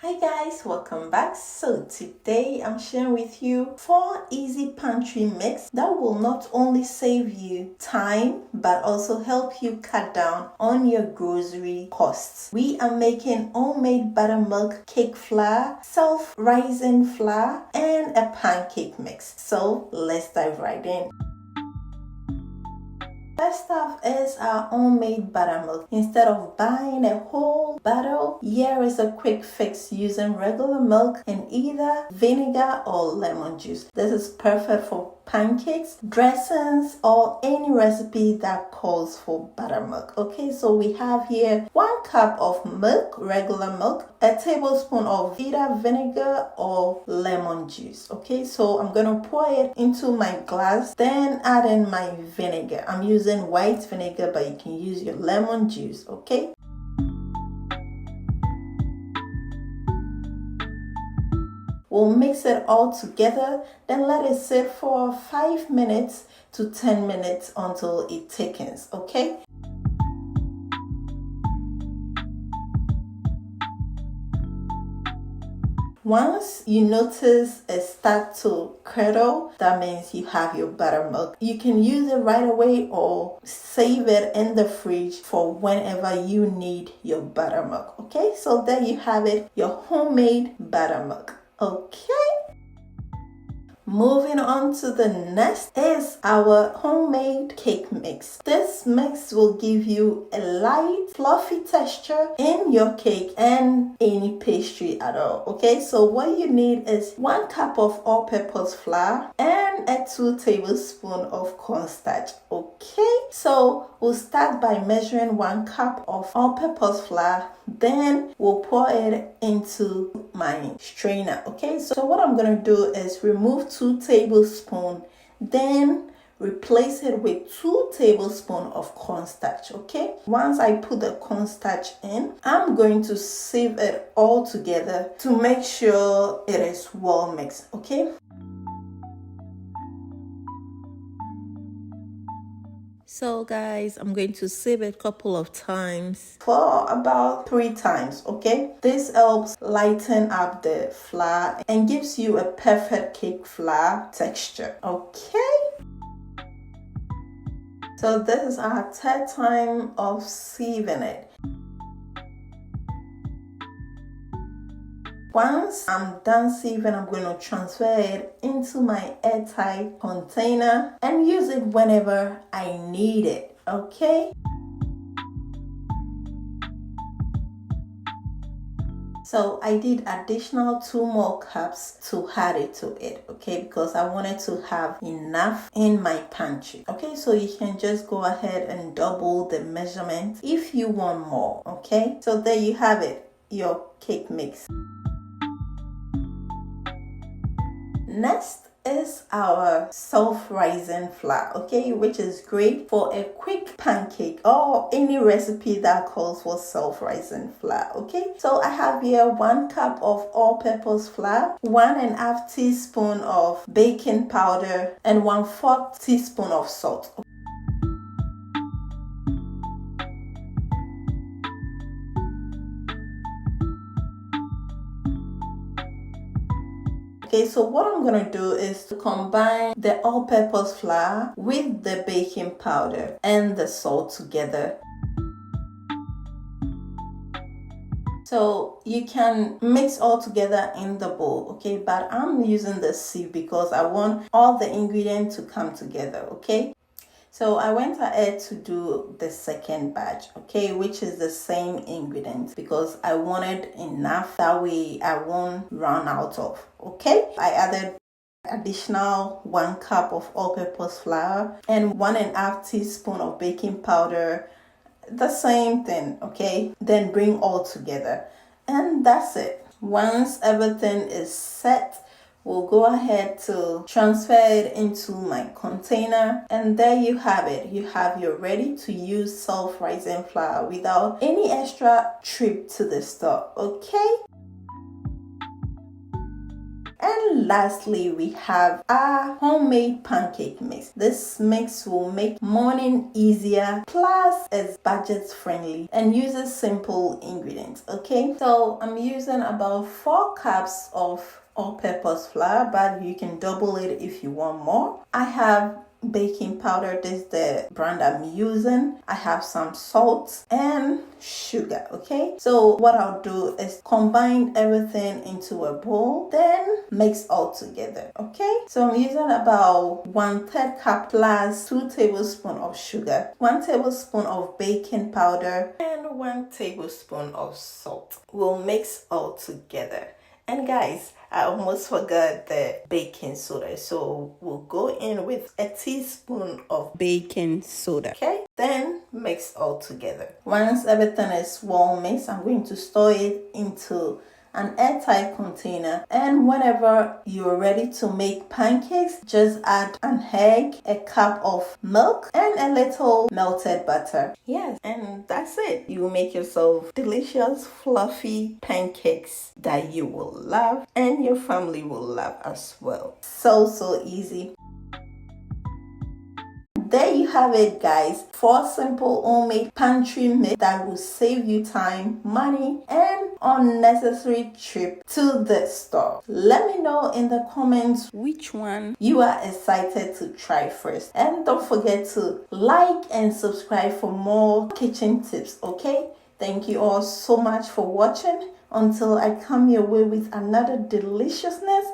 Hi guys, welcome back. So today I'm sharing with you 4 easy pantry mix that will not only save you time but also help you cut down on your grocery costs. We are making homemade buttermilk cake flour, self-rising flour, and a pancake mix. So let's dive right in. First off is our homemade buttermilk. Instead of buying a whole bottle, here is a quick fix using regular milk and either vinegar or lemon juice. This is perfect for pancakes, dressings, or any recipe that calls for buttermilk. Okay, so we have here 1 cup of milk, regular milk, a tablespoon of either vinegar or lemon juice. Okay, so I'm gonna pour it into my glass, then add in my vinegar. I'm using white vinegar, but you can use your lemon juice. Okay, we'll mix it all together, then let it sit for 5 minutes to 10 minutes until it thickens. Okay, once you notice it start to curdle, that means you have your buttermilk. You can use it right away or save it in the fridge for whenever you need your buttermilk. Okay, so there you have it, your homemade buttermilk. Okay, moving on to the next is our homemade cake mix. This mix will give you a light, fluffy texture in your cake and any pastry at all. Okay, so what you need is 1 cup of all-purpose flour and a 2 tablespoons of cornstarch. Okay, so we'll start by measuring 1 cup of all-purpose flour, then we'll pour it into my strainer. Okay, so what I'm gonna do is remove 2 tablespoons, then replace it with 2 tablespoons of cornstarch. Okay, once I put the cornstarch in, I'm going to sieve it all together to make sure it is well mixed. Okay, so guys, I'm going to sieve it a couple of times for about 3 times. Okay, this helps lighten up the flour and gives you a perfect cake flour texture. Okay, so this is our 3rd time of sieving it. Once I'm done sieving, I'm going to transfer it into my airtight container and use it whenever I need it. Okay? So I did additional 2 more cups to add it to it, okay, because I wanted to have enough in my pantry. Okay, so you can just go ahead and double the measurement if you want more. Okay, so there you have it, your cake mix. Next is our self-rising flour, okay, which is great for a quick pancake or any recipe that calls for self-rising flour. Okay, so I have here 1 cup of all-purpose flour, 1.5 teaspoon of baking powder, and 1/4 teaspoon of salt. Okay, so what I'm going to do is to combine the all-purpose flour with the baking powder and the salt together. So you can mix all together in the bowl, okay, but I'm using the sieve because I want all the ingredients to come together. Okay, so I went ahead to do the 2nd batch, okay, which is the same ingredients because I wanted enough, that way I won't run out of. Okay, I added additional 1 cup of all-purpose flour and 1.5 teaspoon of baking powder, the same thing. Okay, then bring all together and that's it. Once everything is set, we'll go ahead to transfer it into my container, and there you have it. You have your ready to use self-rising flour without any extra trip to the store. Okay, And lastly, we have our homemade pancake mix. This mix will make morning easier, plus it's budget friendly and uses simple ingredients. Okay, so I'm using about 4 cups of all-purpose flour, but you can double it if you want more. I have baking powder. This is the brand I'm using. I have some salt and sugar. Okay, so what I'll do is combine everything into a bowl, then mix all together. Okay, so I'm using about 1/3 cup plus 2 tablespoons of sugar, 1 tablespoon of baking powder, and 1 tablespoon of salt. We'll mix all together. And guys, I almost forgot the baking soda. So we'll go in with a teaspoon of baking soda. Okay, then mix all together. Once everything is well mixed, I'm going to store it into an airtight container, and whenever you're ready to make pancakes, just add an egg, a cup of milk, and a little melted butter. Yes, and that's it. You will make yourself delicious fluffy pancakes that you will love and your family will love as well. So easy. There you have it, guys. 4 simple homemade pantry meals that will save you time, money, and unnecessary trip to the store. Let me know in the comments which one you are excited to try first. And don't forget to like and subscribe for more kitchen tips, okay? Thank you all so much for watching. Until I come your way with another deliciousness,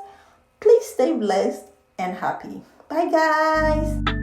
please stay blessed and happy. Bye, guys.